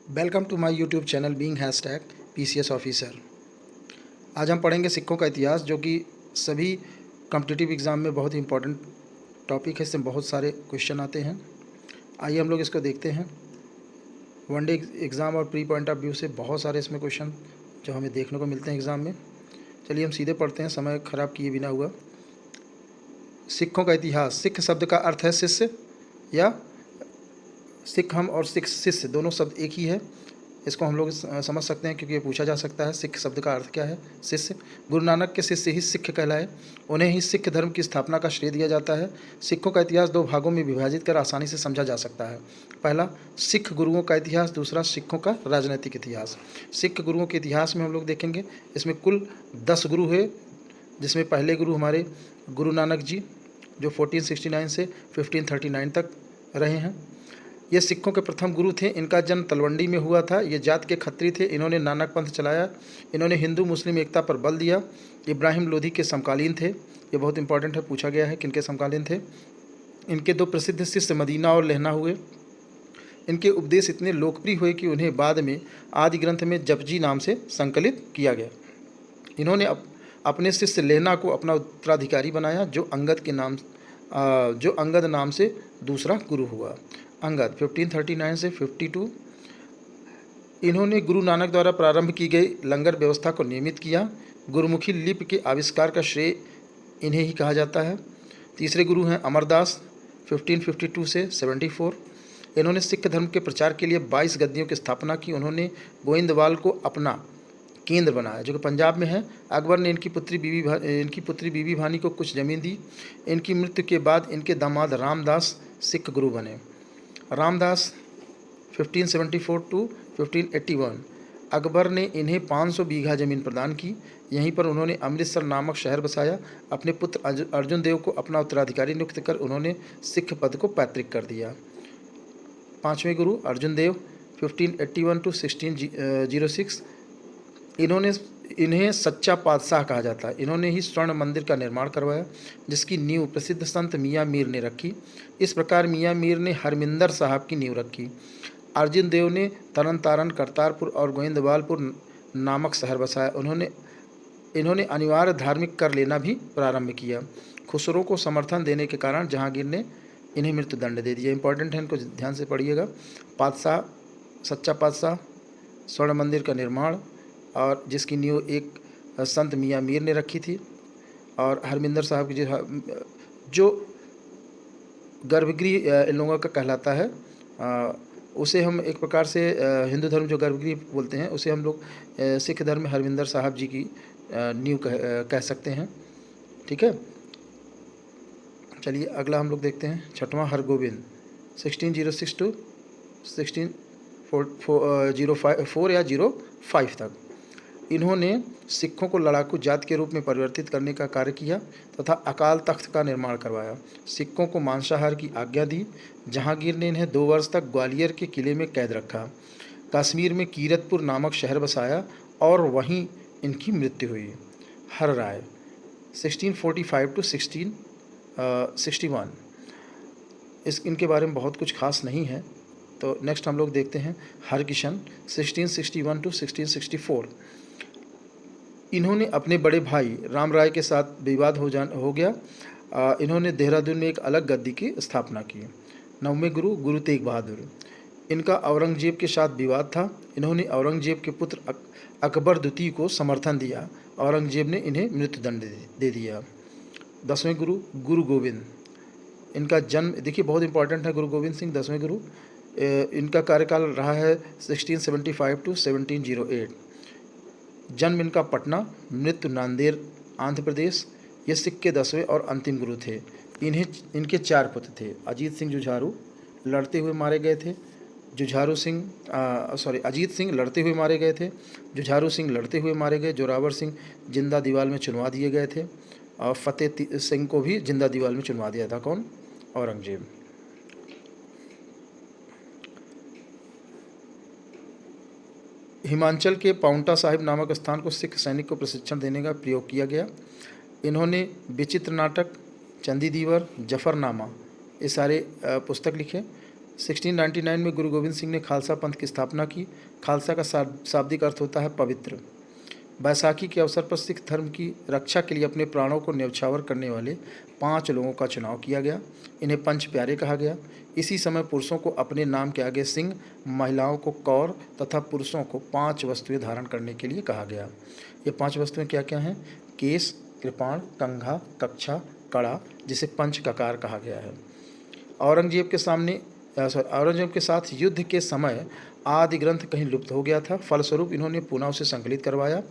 Welcome to my YouTube channel being hashtag PCS officer. आज हम पढ़ेंगे सिक्कों का इतिहास, जो कि सभी कॉम्पिटिटिव एग्ज़ाम में बहुत ही इंपॉर्टेंट टॉपिक है। इससे बहुत सारे क्वेश्चन आते हैं। आइए हम लोग इसको देखते हैं। वनडे एग्ज़ाम और प्री पॉइंट ऑफ व्यू से बहुत सारे इसमें क्वेश्चन जो हमें देखने को मिलते हैं एग्ज़ाम में। चलिए हम सीधे पढ़ते हैं, समय ख़राब किए बिना हुआ। सिक्कों का इतिहास। सिख शब्द का अर्थ है शिष्य या सिख हम और सिख शिष्य दोनों शब्द एक ही है। इसको हम लोग समझ सकते हैं क्योंकि ये पूछा जा सकता है। सिख शब्द का अर्थ क्या है? शिष्य। गुरु नानक के शिष्य ही सिख कहलाए। उन्हें ही सिख धर्म की स्थापना का श्रेय दिया जाता है। सिखों का इतिहास दो भागों में विभाजित कर आसानी से समझा जा सकता है। पहला, सिख गुरुओं का इतिहास। दूसरा, सिखों का राजनीतिक इतिहास। सिख गुरुओं के इतिहास में हम लोग देखेंगे, इसमें कुल 10 गुरु है, जिसमें पहले गुरु हमारे गुरु नानक जी, जो 1469 से 1539 तक रहे हैं। ये सिखों के प्रथम गुरु थे। इनका जन्म तलवंडी में हुआ था। ये जात के खत्री थे। इन्होंने नानक पंथ चलाया। इन्होंने हिंदू मुस्लिम एकता पर बल दिया। इब्राहिम लोधी के समकालीन थे। ये बहुत इंपॉर्टेंट है, पूछा गया है किनके समकालीन थे। इनके दो प्रसिद्ध शिष्य मदीना और लहना हुए। इनके उपदेश इतने लोकप्रिय हुए कि उन्हें बाद में आदि ग्रंथ में जपजी नाम से संकलित किया गया। इन्होंने अपने शिष्य लहना को अपना उत्तराधिकारी बनाया, जो अंगद नाम से दूसरा गुरु हुआ। अंगद 1539 से 52। इन्होंने गुरु नानक द्वारा प्रारंभ की गई लंगर व्यवस्था को नियमित किया। गुरुमुखी लिपि के आविष्कार का श्रेय इन्हें ही कहा जाता है। तीसरे गुरु हैं अमरदास 1552 से 74। इन्होंने सिख धर्म के प्रचार के लिए 22 गद्दियों की स्थापना की। उन्होंने गोइंदवाल को अपना केंद्र बनाया, जो कि पंजाब में है। अकबर ने इनकी पुत्री बीबी भानी को कुछ ज़मीन दी। इनकी मृत्यु के बाद इनके दामाद रामदास सिख गुरु बने। रामदास 1574 टू 1581। अकबर ने इन्हें 500 बीघा ज़मीन प्रदान की। यहीं पर उन्होंने अमृतसर नामक शहर बसाया। अपने पुत्र अर्जुन देव को अपना उत्तराधिकारी नियुक्त कर उन्होंने सिख पद को पैतृक कर दिया। पाँचवें गुरु अर्जुन देव 1581 टू 1606। इन्हें सच्चा पातशाह कहा जाता है। इन्होंने ही स्वर्ण मंदिर का निर्माण करवाया, जिसकी नींव प्रसिद्ध संत मियाँ मीर ने रखी। इस प्रकार मियाँ मीर ने हरमिंदर साहब की नींव रखी। अर्जुन देव ने तरन तारण, करतारपुर और गोइंदवालपुर नामक शहर बसाया। इन्होंने अनिवार्य धार्मिक कर लेना भी प्रारंभ किया। खुसरो को समर्थन देने के कारण जहांगीर ने इन्हें मृत्युदंड दे दिया। इंपॉर्टेंट है, इनको ध्यान से पढ़िएगा। पातशाह, सच्चा पातशाह, स्वर्ण मंदिर का निर्माण, और जिसकी नींव एक संत मियाँ मीर ने रखी थी, और हरमिंदर साहब की जो गर्भगृह इन लोगों का कहलाता है, उसे हम एक प्रकार से हिंदू धर्म जो गर्भगृह बोलते हैं, उसे हम लोग सिख धर्म में हरमिंदर साहब जी की नींव कह सकते हैं। ठीक है, चलिए अगला हम लोग देखते हैं। छठवां, हरगोविंद 1606 टू 1604 या 05 तक। इन्होंने सिखों को लड़ाकू जात के रूप में परिवर्तित करने का कार्य किया तथा अकाल तख्त का निर्माण करवाया। सिखों को मांसाहार की आज्ञा दी। जहांगीर ने इन्हें 2 वर्ष तक ग्वालियर के किले में कैद रखा। कश्मीर में कीरतपुर नामक शहर बसाया और वहीं इनकी मृत्यु हुई। हर राय 1645 टू 1661। इनके बारे में बहुत कुछ खास नहीं है। तो नेक्स्ट हम लोग देखते हैं हरकिशन 1661 टू 1664। इन्होंने अपने बड़े भाई राम राय के साथ विवाद हो गया। इन्होंने देहरादून में एक अलग गद्दी की स्थापना की। 9वें गुरु, गुरु तेग बहादुर। इनका औरंगजेब के साथ विवाद था। इन्होंने औरंगजेब के पुत्र अकबर द्वितीय को समर्थन दिया। औरंगजेब ने इन्हें मृत्युदंड दे दिया। 10वें गुरु, गुरु गोविंद। इनका जन्म देखिए, बहुत इंपॉर्टेंट है। गुरु गोविंद सिंह 10वें गुरु। इनका कार्यकाल रहा है 1675 टू 1708। जन्म इनका पटना, मृत्यु नांदेड़, आंध्र प्रदेश। ये सिख के 10वें और अंतिम गुरु थे। इनके 4 पुत्र थे। अजीत सिंह जुझारू लड़ते हुए मारे गए थे। अजीत सिंह लड़ते हुए मारे गए थे। जुझारू सिंह लड़ते हुए मारे गए। जोरावर सिंह जिंदा दीवार में चुनवा दिए गए थे। और फतेह सिंह को भी जिंदा दीवार में चुनवा दिया था। कौन? औरंगजेब। हिमाचल के पाउंटा साहिब नामक स्थान को सिख सैनिक को प्रशिक्षण देने का प्रयोग किया गया। इन्होंने विचित्र नाटक, चंदी दीवर, जफरनामा, ये सारे पुस्तक लिखे। 1699 में गुरु गोविंद सिंह ने खालसा पंथ की स्थापना की। खालसा का शाब्दिक अर्थ होता है पवित्र। बैसाखी के अवसर पर सिख धर्म की रक्षा के लिए अपने प्राणों को न्यौछावर करने वाले 5 लोगों का चुनाव किया गया। इन्हें पंच प्यारे कहा गया। इसी समय पुरुषों को अपने नाम के आगे सिंह, महिलाओं को कौर तथा पुरुषों को 5 वस्तुएं धारण करने के लिए कहा गया। ये 5 वस्तुएं क्या क्या हैं? केस, कृपाण, कंघा, कक्षा, कड़ा, जिसे पंच ककार कहा गया है। औरंगजेब के साथ युद्ध के समय आदि ग्रंथ कहीं लुप्त हो गया था। फलस्वरूप इन्होंने पुनः उसे संकलित करवाया।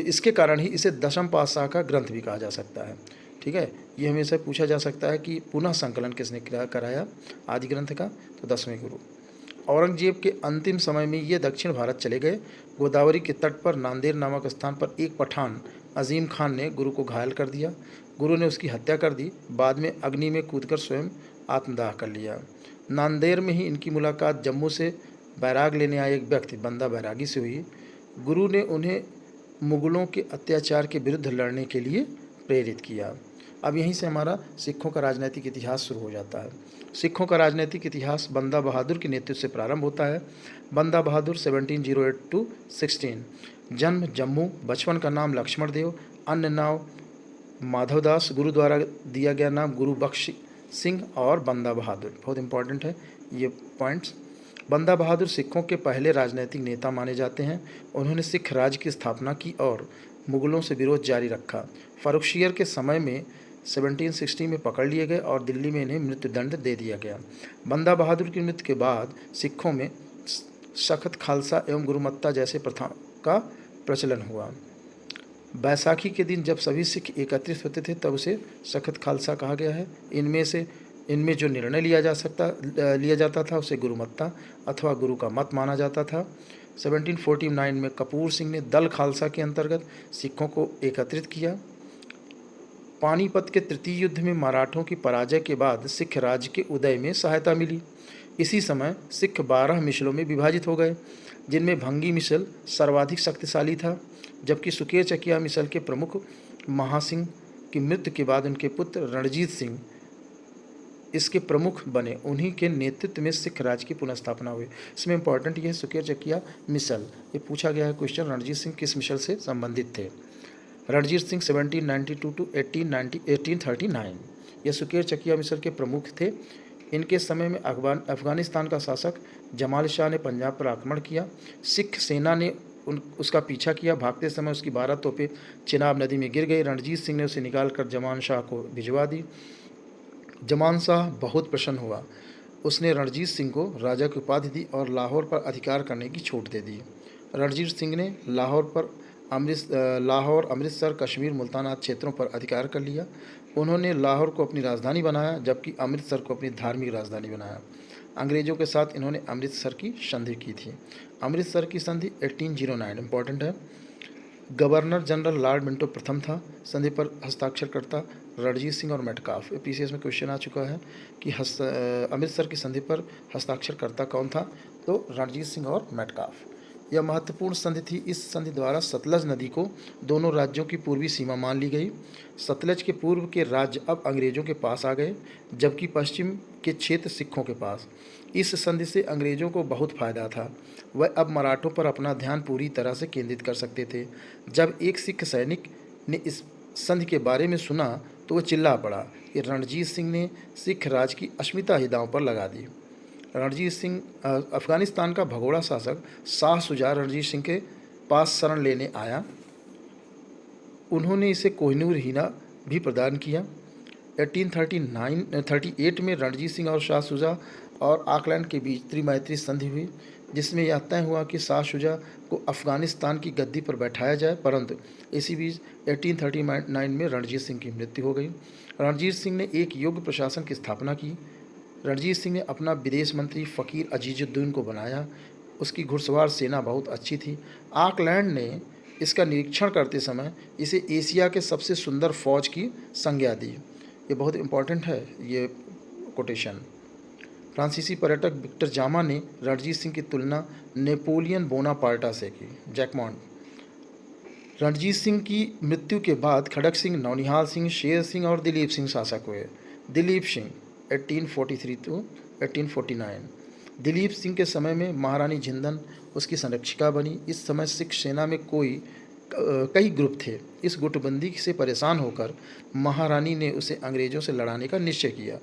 इसके कारण ही इसे दशम पातशाह का ग्रंथ भी कहा जा सकता है। ठीक है, ये हमेशा पूछा जा सकता है कि पुनः संकलन किसने कराया आदि ग्रंथ का? तो 10वें गुरु। औरंगजेब के अंतिम समय में ये दक्षिण भारत चले गए। गोदावरी के तट पर नांदेड़ नामक स्थान पर एक पठान अजीम खान ने गुरु को घायल कर दिया। गुरु ने उसकी हत्या कर दी। बाद में अग्नि में कूदकर स्वयं आत्मदाह कर लिया। नांदेड़ में ही इनकी मुलाकात जम्मू से बैराग लेने आए एक व्यक्ति बंदा बैरागी से हुई। गुरु ने उन्हें मुगलों के अत्याचार के विरुद्ध लड़ने के लिए प्रेरित किया। अब यहीं से हमारा सिखों का राजनीतिक इतिहास शुरू हो जाता है। सिखों का राजनीतिक इतिहास बंदा बहादुर के नेतृत्व से प्रारंभ होता है। बंदा बहादुर 1708 to 16, जन्म जम्मू, बचपन का नाम लक्ष्मण देव, अन्य नाम माधवदास, गुरु द्वारा दिया गया नाम गुरु बख्श सिंह और बंदा बहादुर। बहुत इंपॉर्टेंट है ये पॉइंट्स। बंदा बहादुर सिखों के पहले राजनीतिक नेता माने जाते हैं। उन्होंने सिख राज की स्थापना की और मुगलों से विरोध जारी रखा। फारुखशियर के समय में 1760 में पकड़ लिए गए और दिल्ली में इन्हें मृत्युदंड दे दिया गया। बंदा बहादुर की मृत्यु के बाद सिखों में सख्त खालसा एवं गुरुमत्ता जैसे प्रथा का प्रचलन हुआ। बैसाखी के दिन जब सभी सिख एकत्रित होते थे तब उसे सख्त खालसा कहा गया है। इनमें जो निर्णय लिया जाता था उसे गुरुमत्ता अथवा गुरु का मत माना जाता था। 1749 में कपूर सिंह ने दल खालसा के अंतर्गत सिखों को एकत्रित किया। पानीपत के तृतीय युद्ध में मराठों की पराजय के बाद सिख राज के उदय में सहायता मिली। इसी समय सिख 12 मिसलों में विभाजित हो गए, जिनमें भंगी मिसल सर्वाधिक शक्तिशाली था, जबकि सुकेर चकिया मिसल के प्रमुख महासिंह की मृत्यु के बाद उनके पुत्र रणजीत सिंह इसके प्रमुख बने। उन्हीं के नेतृत्व में सिख राज की पुनर्स्थापना हुई। इसमें इंपॉर्टेंट ये है सुकेर चकिया मिसल, ये पूछा गया है क्वेश्चन। रणजीत सिंह किस मिसल से संबंधित थे? रणजीत सिंह 1792 to 1839 ये सुकेर चकिया मिसल के प्रमुख थे। इनके समय में अफगानिस्तान का शासक जमाल शाह ने पंजाब पर आक्रमण किया। सिख सेना ने उसका पीछा किया। भागते समय उसकी 12 तोपें चिनाब नदी में गिर गई। रणजीत सिंह ने उसे निकालकर जमान शाह को भिजवा दी। जमान शाह बहुत प्रसन्न हुआ। उसने रणजीत सिंह को राजा की उपाधि दी और लाहौर पर अधिकार करने की छूट दे दी। रणजीत सिंह ने लाहौर, अमृतसर, कश्मीर, मुल्तान आदि क्षेत्रों पर अधिकार कर लिया। उन्होंने लाहौर को अपनी राजधानी बनाया, जबकि अमृतसर को अपनी धार्मिक राजधानी बनाया। अंग्रेज़ों के साथ इन्होंने अमृतसर की संधि की थी। अमृतसर की संधि 1809 इंपॉर्टेंट है। गवर्नर जनरल लॉर्ड मिंटो प्रथम था। संधि पर हस्ताक्षरकर्ता रणजीत सिंह और मेटकाफ। पीसीएस में क्वेश्चन आ चुका है कि अमृतसर की संधि पर हस्ताक्षरकर्ता कौन था? तो रणजीत सिंह और मेटकाफ। यह महत्वपूर्ण संधि थी। इस संधि द्वारा सतलज नदी को दोनों राज्यों की पूर्वी सीमा मान ली गई। सतलज के पूर्व के राज्य अब अंग्रेज़ों के पास आ गए, जबकि पश्चिम के क्षेत्र सिखों के पास। इस संधि से अंग्रेज़ों को बहुत फायदा था। वह अब मराठों पर अपना ध्यान पूरी तरह से केंद्रित कर सकते थे। जब एक सिख सैनिक ने इस संधि के बारे में सुना तो वह चिल्ला पड़ा कि रणजीत सिंह ने सिख राज की अस्मिता ही दांव पर लगा दी। रणजीत सिंह अफगानिस्तान का भगोड़ा शासक शाह शुजा रणजीत सिंह के पास शरण लेने आया। उन्होंने इसे कोहिनूर हीरा भी प्रदान किया। 1838 में रणजीत सिंह और शाह शुजा और ऑकलैंड के बीच त्रिमैत्री संधि हुई, जिसमें यह तय हुआ कि शाह शुजा को अफगानिस्तान की गद्दी पर बैठाया जाए, परंतु इसी बीच 1839 में रणजीत सिंह की मृत्यु हो गई। रणजीत सिंह ने एक योग्य प्रशासन की स्थापना की। रणजीत सिंह ने अपना विदेश मंत्री फ़कीर अजीजुद्दीन को बनाया। उसकी घुड़सवार सेना बहुत अच्छी थी। ऑकलैंड ने इसका निरीक्षण करते समय इसे एशिया के सबसे सुंदर फौज की संज्ञा दी। ये बहुत इंपॉर्टेंट है ये कोटेशन। फ्रांसीसी पर्यटक विक्टर जामा ने रणजीत सिंह की तुलना नेपोलियन बोनापार्टा से की। जैकमॉन्ट। रणजीत सिंह की मृत्यु के बाद खड़क सिंह, नौनिहाल सिंह, शेर सिंह और दिलीप सिंह शासक हुए। दिलीप सिंह 1843 टू 1849। दिलीप सिंह के समय में महारानी जिंदन उसकी संरक्षिका बनी। इस समय सिख सेना में कई ग्रुप थे। इस गुटबंदी से परेशान होकर महारानी ने उसे अंग्रेजों से लड़ाने का निश्चय किया।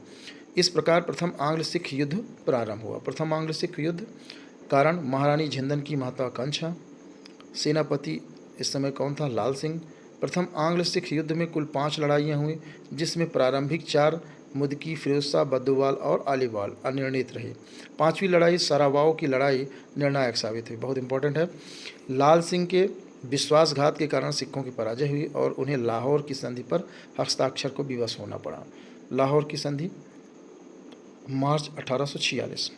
इस प्रकार प्रथम आंग्ल सिख युद्ध प्रारंभ हुआ। प्रथम आंग्ल सिख युद्ध कारण महारानी जिंदन की महत्वाकांक्षा। सेनापति इस समय कौन था? लाल सिंह। प्रथम आंग्ल सिख युद्ध में कुल 5 लड़ाइयाँ हुई, जिसमें प्रारंभिक 4 मुदकी, फिरोज शाह, बद्दूवाल और आलीवाल अनिर्णित रहे। 5वीं लड़ाई सरावाओं की लड़ाई निर्णायक साबित हुई। बहुत इंपॉर्टेंट है। लाल सिंह के विश्वासघात के कारण सिखों की पराजय हुई और उन्हें लाहौर की संधि पर हस्ताक्षर को विवश होना पड़ा। लाहौर की संधि मार्च 1846।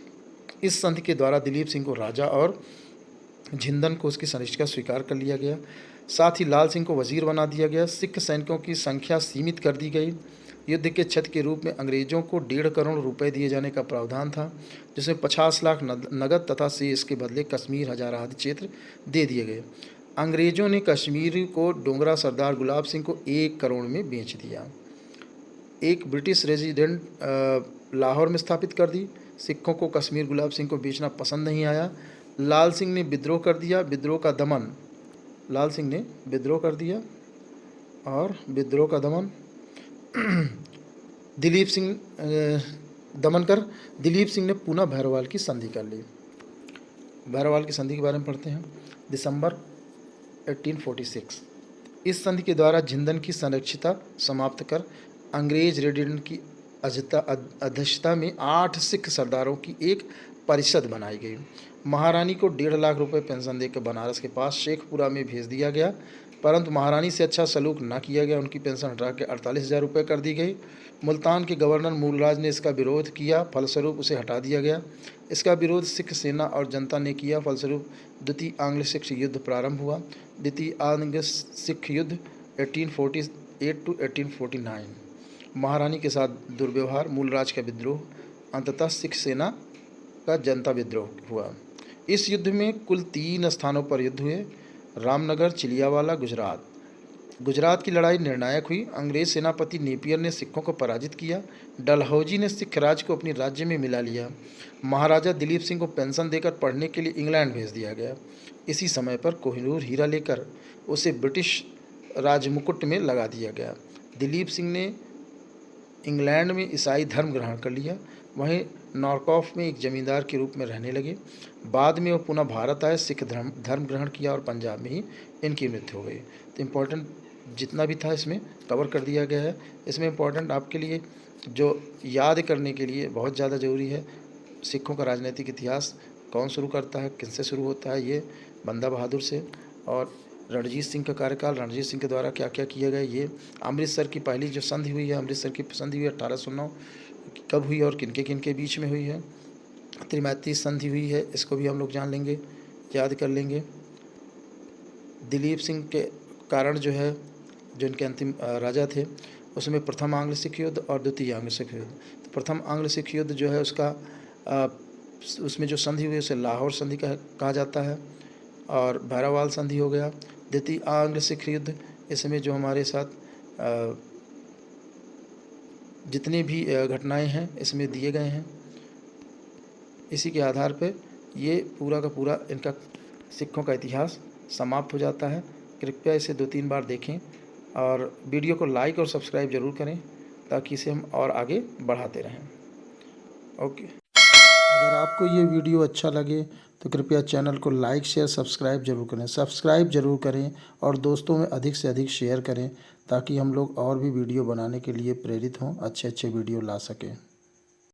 इस संधि के द्वारा दिलीप सिंह को राजा और जिंदन को उसकी संरक्षिका स्वीकार कर लिया गया। साथ ही लाल सिंह को वजीर बना दिया गया। सिख सैनिकों की संख्या सीमित कर दी गई। युद्ध के क्षत के रूप में अंग्रेजों को 1.5 करोड़ रुपए दिए जाने का प्रावधान था, जिसमें 50 लाख नगद तथा शेष के बदले कश्मीर, हजारा आदि क्षेत्र दे दिए गए। अंग्रेजों ने कश्मीर को डोगरा सरदार गुलाब सिंह को 1 करोड़ में बेच दिया। एक ब्रिटिश रेजिडेंट लाहौर में स्थापित कर दी। सिखों को कश्मीर गुलाब सिंह को बेचना पसंद नहीं आया। लाल सिंह ने विद्रोह कर दिया। लाल सिंह ने विद्रोह कर दिया और विद्रोह का दमन दिलीप सिंह ने पुनः भैरवाल की संधि कर ली। भैरवाल की संधि के बारे में पढ़ते हैं। दिसंबर 1846। इस संधि के द्वारा जिंदन की संरक्षिता समाप्त कर अंग्रेज रेजिडेंट की अध्यक्षता में 8 सिख सरदारों की एक परिषद बनाई गई। महारानी को 1.5 लाख रुपए पेंशन देकर बनारस के पास शेखपुरा में भेज दिया गया, परंतु महारानी से अच्छा सलूक न किया गया। उनकी पेंशन हटा के 48,000 रुपये कर दी गई। मुल्तान के गवर्नर मूलराज ने इसका विरोध किया, फलस्वरूप उसे हटा दिया गया। इसका विरोध सिख सेना और जनता ने किया, फलस्वरूप द्वितीय आंग्ल सिख युद्ध प्रारंभ हुआ। द्वितीय आंग्ल सिख युद्ध 1848 टू 1849। महारानी के साथ दुर्व्यवहार, मूलराज का विद्रोह, अंततः सिख सेना का जनता विद्रोह हुआ। इस युद्ध में कुल 3 स्थानों पर युद्ध हुए। रामनगर, चिलियावाला, गुजरात की लड़ाई निर्णायक हुई। अंग्रेज सेनापति नेपियर ने सिखों को पराजित किया। डलहौजी ने सिख राज को अपने राज्य में मिला लिया। महाराजा दिलीप सिंह को पेंशन देकर पढ़ने के लिए इंग्लैंड भेज दिया गया। इसी समय पर कोहिनूर हीरा लेकर उसे ब्रिटिश राजमुकुट में लगा दिया गया। दिलीप सिंह ने इंग्लैंड में ईसाई धर्म ग्रहण कर लिया। वहीं नॉरकॉफ में एक जमींदार के रूप में रहने लगे। बाद में वो पुनः भारत आए, सिख धर्म ग्रहण किया और पंजाब में ही इनकी मृत्यु हो गई। तो इम्पोर्टेंट जितना भी था इसमें कवर कर दिया गया है। इसमें इम्पोर्टेंट आपके लिए जो याद करने के लिए बहुत ज़्यादा ज़रूरी है, सिखों का राजनीतिक इतिहास कौन शुरू करता है, किससे शुरू होता है, ये बंदा बहादुर से, और रणजीत सिंह का कार्यकाल, रणजीत सिंह के द्वारा क्या क्या किया गया, ये अमृतसर की पहली जो संधि हुई है, अमृतसर की संधि हुई 1809 कब हुई और किनके किनके बीच में हुई है। त्रिमैत्री संधि हुई है, इसको भी हम लोग जान लेंगे, याद कर लेंगे। दिलीप सिंह के कारण जो है, जो इनके अंतिम राजा थे, उसमें प्रथम आंग्ल सिख युद्ध और द्वितीय आंग्ल सिख युद्ध। तो प्रथम आंग्ल सिख युद्ध जो है उसका उसमें जो संधि हुई उसे लाहौर संधि कहा जाता है, और भैरवाल संधि हो गया। द्वितीय आंग्ल सिख युद्ध, इसमें जो हमारे साथ जितनी भी घटनाएं हैं इसमें दिए गए हैं। इसी के आधार पे ये पूरा का पूरा इनका सिखों का इतिहास समाप्त हो जाता है। कृपया इसे 2-3 बार देखें और वीडियो को लाइक और सब्सक्राइब ज़रूर करें ताकि इसे हम और आगे बढ़ाते रहें। ओके, अगर आपको ये वीडियो अच्छा लगे तो कृपया चैनल को लाइक, शेयर, सब्सक्राइब जरूर करें। सब्सक्राइब जरूर करें और दोस्तों में अधिक से अधिक शेयर करें ताकि हम लोग और भी वीडियो बनाने के लिए प्रेरित हों, अच्छे अच्छे वीडियो ला सकें।